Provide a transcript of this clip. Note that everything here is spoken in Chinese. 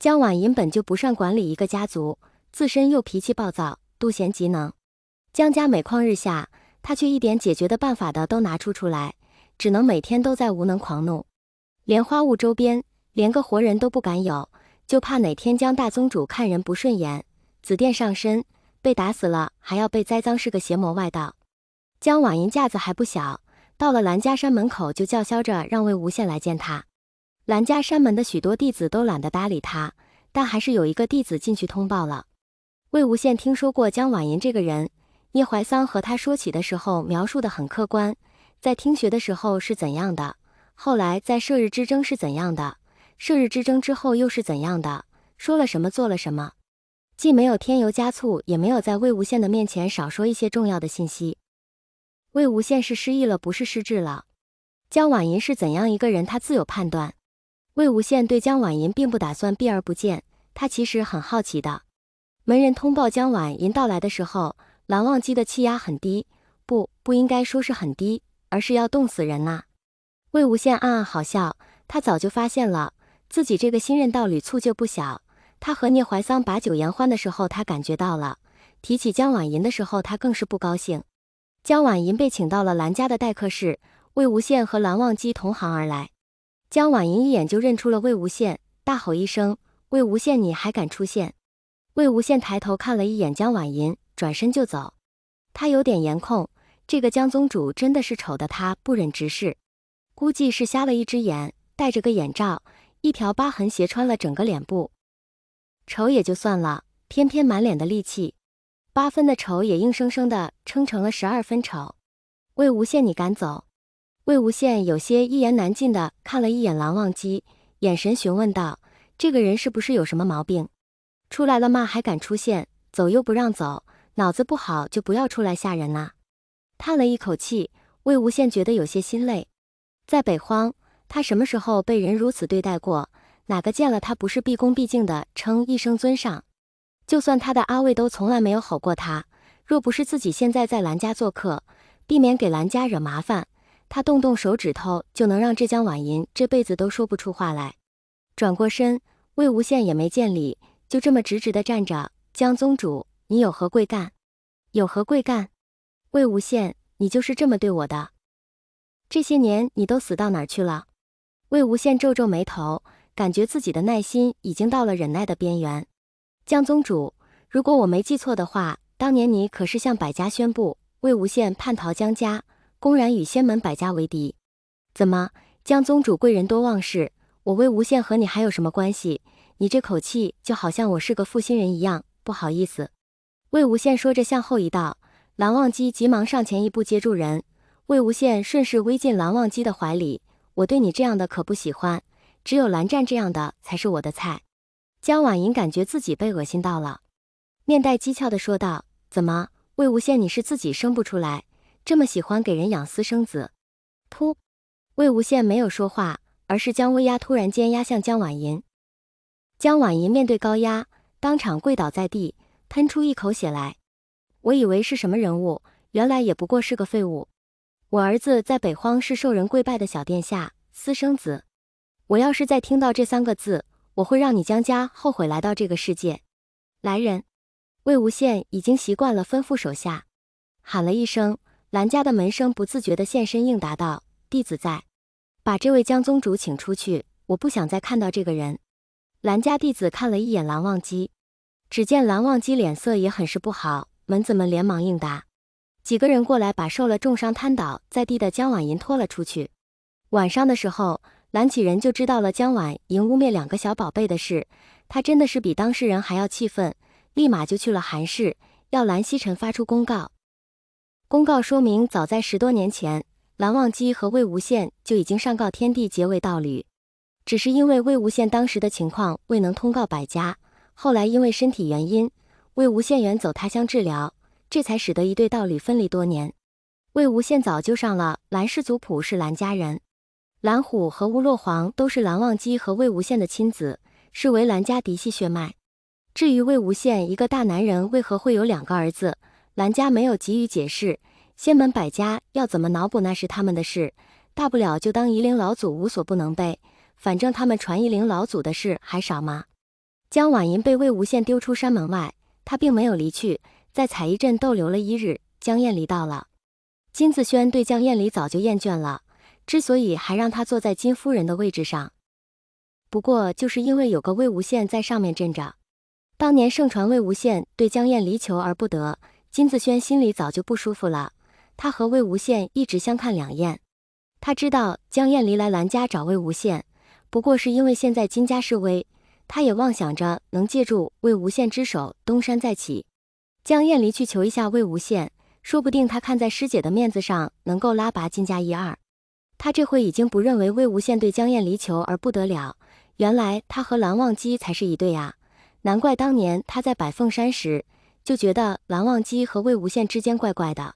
江婉银本就不善管理一个家族，自身又脾气暴躁，妒贤嫉能。江家每况日下，他却一点解决的办法的都拿出来，只能每天都在无能狂怒。莲花坞周边连个活人都不敢有，就怕哪天江大宗主看人不顺眼，紫电上身，被打死了还要被栽赃是个邪魔外道。江婉银架子还不小，到了兰家山门口就叫嚣着让魏无羡来见他。兰家山门的许多弟子都懒得搭理他，但还是有一个弟子进去通报了。魏无羡听说过江婉银这个人，聂怀桑和他说起的时候描述得很客观，在听学的时候是怎样的，后来在射日之争是怎样的，射日之争之后又是怎样的，说了什么做了什么，既没有添油加醋，也没有在魏无羡的面前少说一些重要的信息。魏无羡是失忆了，不是失智了。江婉银是怎样一个人，他自有判断。魏无羡对江婉银并不打算避而不见，他其实很好奇的。门人通报江婉银到来的时候，蓝忘机的气压很低，不应该说是很低，而是要冻死人呐。魏无羡暗暗好笑，他早就发现了，自己这个新任道侣醋劲不小。他和聂怀桑把酒言欢的时候，他感觉到了；提起江婉银的时候，他更是不高兴。江婉银被请到了兰家的待客室，魏无羡和蓝忘机同行而来。江婉银一眼就认出了魏无羡，大吼一声：“魏无羡，你还敢出现！”魏无羡抬头看了一眼江婉银，转身就走。他有点颜控，这个江宗主真的是丑的他不忍直视，估计是瞎了一只眼，戴着个眼罩，一条疤痕斜穿了整个脸部。丑也就算了，偏偏满脸的戾气，8分的丑也硬生生的撑成了12分丑。魏无羡，你敢走？魏无羡有些一言难尽的看了一眼蓝忘机，眼神询问道：“这个人是不是有什么毛病？出来了骂还敢出现，走又不让走，脑子不好就不要出来吓人呐。”叹了一口气，魏无羡觉得有些心累。在北荒，他什么时候被人如此对待过？哪个见了他不是毕恭毕敬的称一声尊上？就算他的阿魏都从来没有吼过他，若不是自己现在在兰家做客，避免给兰家惹麻烦，他动动手指头就能让这江婉银这辈子都说不出话来。转过身，魏无羡也没见礼，就这么直直地站着。江宗主，你有何贵干？有何贵干？魏无羡，你就是这么对我的？这些年你都死到哪儿去了？魏无羡皱皱眉头，感觉自己的耐心已经到了忍耐的边缘。江宗主，如果我没记错的话，当年你可是向百家宣布，魏无羡叛逃江家，公然与仙门百家为敌。怎么，江宗主贵人多忘事，我魏无羡和你还有什么关系？你这口气就好像我是个负心人一样，不好意思。魏无羡说着向后一道，蓝忘机急忙上前一步接住人。魏无羡顺势偎进蓝忘机的怀里，我对你这样的可不喜欢，只有蓝湛这样的才是我的菜。江婉银感觉自己被恶心到了，面带讥诮地说道：“怎么，魏无羡你是自己生不出来，这么喜欢给人养私生子？”噗！魏无羡没有说话，而是将威压突然间压向江婉银。江婉银面对高压，当场跪倒在地，喷出一口血来。我以为是什么人物，原来也不过是个废物。我儿子在北荒是受人跪拜的小殿下，私生子。我要是再听到这3个字，我会让你江家后悔来到这个世界。来人！魏无羡已经习惯了吩咐手下，喊了一声，兰家的门生不自觉地现身应答道：“弟子在。把这位江宗主请出去，我不想再看到这个人。”兰家弟子看了一眼蓝忘机，只见蓝忘机脸色也很是不好，门子们连忙应答。几个人过来把受了重伤瘫倒在地的江婉银拖了出去。晚上的时候，蓝启仁就知道了江婉银污蔑2个小宝贝的事，他真的是比当事人还要气愤，立马就去了韩氏，要蓝曦臣发出公告。公告说明，早在10多年前，蓝忘机和魏无羡就已经上告天帝结为道侣，只是因为魏无羡当时的情况未能通告百家，后来因为身体原因，魏无羡远走他乡治疗，这才使得一对道侣分离多年。魏无羡早就上了蓝氏族谱，是蓝家人。蓝虎和乌落黄都是蓝忘机和魏无羡的亲子，是为蓝家嫡系血脉。至于魏无羡一个大男人为何会有2个儿子，蓝家没有给予解释，仙门百家要怎么脑补那是他们的事，大不了就当夷陵老祖无所不能呗，反正他们传夷陵老祖的事还少吗？江婉银被魏无羡丢出山门外，他并没有离去，在彩衣镇逗留了1日。江厌离到了，金子轩对江厌离早就厌倦了，之所以还让他坐在金夫人的位置上，不过就是因为有个魏无羡在上面镇着。当年盛传魏无羡对江厌离求而不得，金子轩心里早就不舒服了，他和魏无羡一直相看两厌。他知道江厌离来兰家找魏无羡，不过是因为现在金家势危，他也妄想着能借助魏无羡之手东山再起。江厌离去求一下魏无羡，说不定他看在师姐的面子上能够拉拔金家1、2。他这回已经不认为魏无羡对江厌离求而不得了，原来他和蓝忘机才是一对啊！难怪当年他在百凤山时就觉得蓝忘机和魏无羡之间怪怪的。